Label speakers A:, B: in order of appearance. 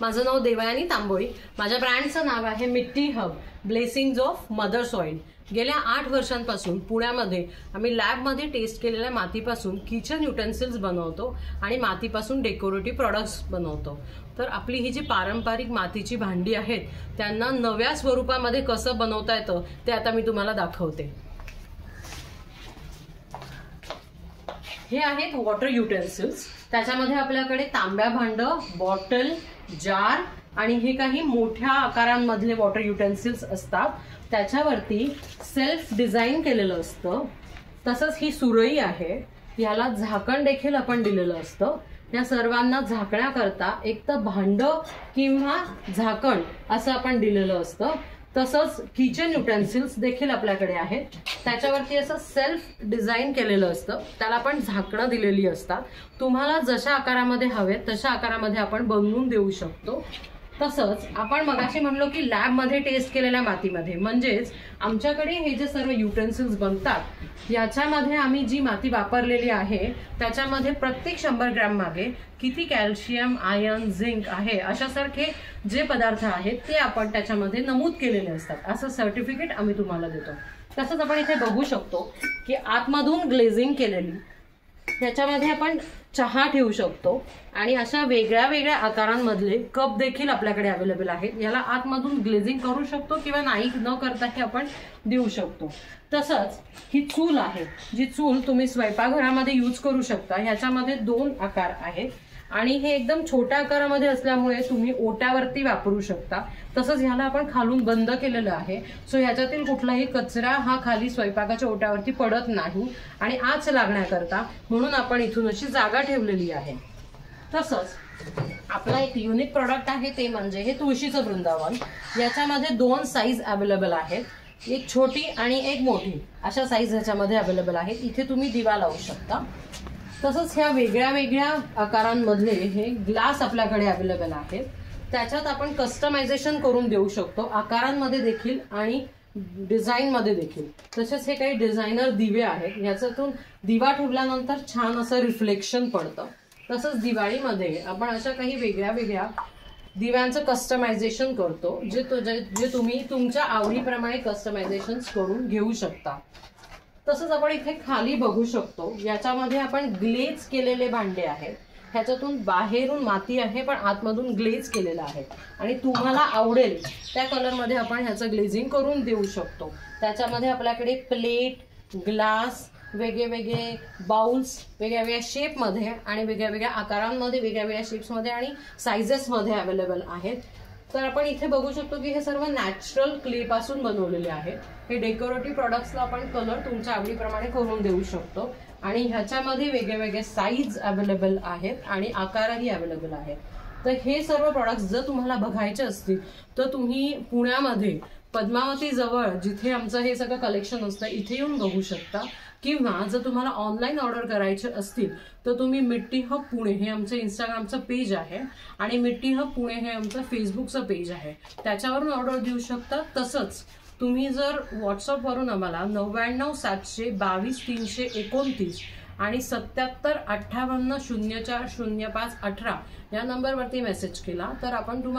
A: माझं नाव देवयानी तांबोळी। माझ्या ब्रँडचं नाव आहे Mitti Hub blessings of mother soil. गेल्या 8 वर्षांपासून पुण्यामध्ये आम्ही लॅबमध्ये टेस्ट केलेल्या मातीपासून किचन युटेन्सिल्स बनवतो आणि मातीपासून डेकोरेटिव्ह प्रॉडक्ट्स बनवतो। तर आपली ही जी पारंपरिक मातीची भांडी आहेत त्यांना नव्या स्वरूपामध्ये कसं बनवता येतं ते आता मी तुम्हाला दाखवते। हे आहेत वॉटर युटेन्सिल्स। त्याच्यामध्ये आपल्याकडे तांब्या भांड, बॉटल, जार आणि हे काही मोठ्या आकारांमधले वॉटर युटेन्सिल्स असतात। त्याच्यावरती सेल्फ डिझाइन केलेलं असतं। तसंच ही सुरई आहे, याला झाकण देखील आपण दिलेलं असतं। या सर्वांना झाकण्याकरता एक तर भांड किंवा झाकण असं आपण दिलेलं असतं। तसंच किचन युटेन्सिल्स देखील आपल्याकडे आहेत, त्याच्यावरती असं सेल्फ डिझाइन केलेलं असतं, त्याला पण झाकणं दिलेली असतात। तुम्हाला जशा आकारामध्ये हवे तशा आकारामध्ये आपण बनवून देऊ शकतो। तसंच आपण मगाशी म्हणलो की लॅबमध्ये टेस्ट केलेल्या मातीमध्ये म्हणजेच आमच्याकडे हे जे सर्व युटेन्सिल्स बनतात याच्यामध्ये आम्ही जी माती वापरलेली आहे त्याच्यामध्ये प्रत्येक 100 ग्रॅम मागे किती कॅल्शियम, आयर्न, झिंक आहे अशासारखे जे पदार्थ आहेत ते आपण त्याच्यामध्ये नमूद केलेले असतात। असं सर्टिफिकेट आम्ही तुम्हाला देतो। तसंच आपण इथे बघू शकतो की आतमधून ग्लेझिंग केलेली, त्याच्यामध्ये आपण चहा ठेवू शकतो आणि अशा वेगळ्या वेगळ्या आकारांमधले कप देखील आपल्याकडे अवेलेबल आहेत। याला आतमधून ग्लेझिंग करू शकतो किंवा नाही न करताही आपण देऊ शकतो। तसंच ही चूल आहे, जी चूल तुम्ही स्वयंपाकघरामध्ये यूज करू शकता। ह्याच्यामध्ये 2 आकार आहेत आणि हे एकदम छोट्या आकारामध्ये असल्यामुळे तुम्ही ओट्यावरती वापरू शकता। तसंच ह्याला आपण खालून बंद केलेलं आहे, सो ह्याच्यातील कुठलाही कचरा हा खाली स्वयंपाकाच्या ओट्यावरती पडत नाही आणि आच लागण्याकरता म्हणून आपण इथून अशी जागा ठेवलेली आहे। तसंच आपला एक युनिक प्रॉडक्ट आहे ते म्हणजे हे तुळशीचं वृंदावन। याच्यामध्ये 2 साईज अवेलेबल आहेत, एक छोटी आणि एक मोठी अशा साईज ह्याच्यामध्ये अवेलेबल आहेत। इथे तुम्ही दिवा लावू शकता। तसंच ह्या वेगळ्या वेगळ्या आकारांमधले हे ग्लास आपल्याकडे अवेलेबल आहेत। त्याच्यात आपण कस्टमायझेशन करून देऊ शकतो, आकारांमध्ये देखील आणि डिझाईन मध्ये देखील। तसेच हे काही डिझायनर दिवे आहेत, याच्यातून दिवा ठेवल्यानंतर छान असं रिफ्लेक्शन पडतं। तसंच दिवाळीमध्ये आपण अशा काही वेगळ्या वेगळ्या दिव्यांचं कस्टमायझेशन करतो, जे तुम्ही तुमच्या आवडीप्रमाणे कस्टमायझेशन करून घेऊ शकता। तसंच आपण इथे खाली बघू शकतो, याच्यामध्ये आपण ग्लेज केलेले भांडे आहेत। ह्याच्यातून बाहेरून माती आहे पण आतमधून ग्लेज केलेला आहे आणि तुम्हाला आवडेल त्या कलरमध्ये आपण ह्याचं ग्लेझिंग करून देऊ शकतो। त्याच्यामध्ये आपल्याकडे प्लेट, ग्लास, वेगळे वेगळे बाउल्स वेगळ्या वेगळ्या शेपमध्ये आणि वेगळ्या वेगळ्या आकारांमध्ये, वेगळ्या वेगळ्या शेप्समध्ये आणि सायझेसमध्ये अवेलेबल आहेत। तर आपण इथे बघू शकतो की हे सर्व नॅचरल क्ले पासून बनवलेले आहेत। हे डेकोरेटिव्ह प्रॉडक्ट्सला आपण कलर तुमच्या आवडीप्रमाणे करून देऊ शकतो आणि ह्याच्यामध्ये वेगळे वेगळे साईज अवेलेबल आहेत आणि आकारही अवेलेबल आहेत। तर हे सर्व प्रॉडक्ट्स जर तुम्हाला बघायचे असतील तर तुम्ही पुण्यामध्ये पद्मावती जवळ जिथे आमचं हे सगळं कलेक्शन असतं इथे येऊन बघू शकता, किंवा जर तुम्हाला ऑनलाईन ऑर्डर करायचे असतील तर तुम्ही मिट्टी हब पुणे हे आमचं इंस्टाग्रामचं पेज आहे आणि मिट्टी हब पुणे हे आमचं फेसबुकचं पेज आहे, त्याच्यावरून ऑर्डर देऊ शकता। तसंच तुम्ही जर व्हॉट्सअपवरून आम्हाला 99 722 329 आणि 77 58 04 05 18 या नंबरवरती मेसेज केला तर आपण तुम्हाला